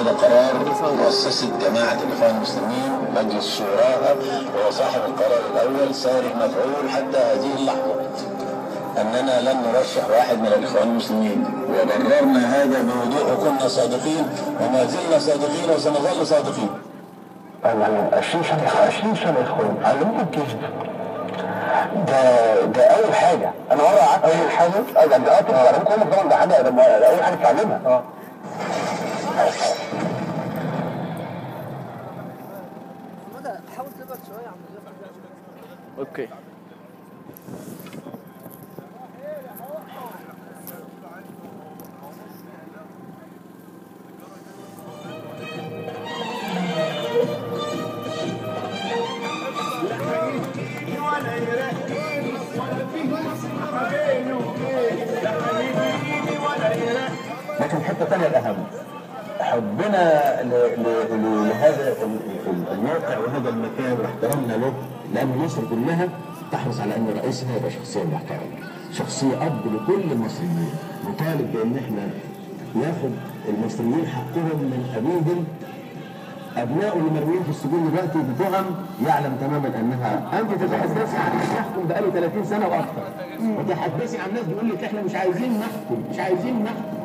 هذا قرار مؤسسة جماعة الإخوان المسلمين، مجلس شوراها هو صاحب القرار الأول ساري المفعول حتى هذه اللحظة، أننا لن نرشح واحد من الإخوان المسلمين، وبررنا هذا بوضوح وكنا صادقين وما زلنا صادقين وسنظل صادقين. 20 سنة إخوان علموا الكذب. ده أول حاجة. أنا مرة قعدت أول حاجة ده تفكر طبعا ده حاجة ده أول حاجة تتعلمها. حاول تبعد شوية عن اوكي. لكن حتة تانية الأهم، حبنا لهذا الموقع وهذا المكان واحترامنا له، لأن مصر كلها تحرص على أن رئيسها يبقى شخصية محترمة، شخصية أب لكل المصريين، مطالب بأن احنا ناخد المصريين حقهم من أبيهم. أبنائه اللي مرميين في السجون دلوقتي بتهم يعلم تماما أنها أنت تتحدثي عن يحكم بقاله 30 سنة وأكثر، وتحدثي عن ناس بيقول لك احنا مش عايزين نحكم.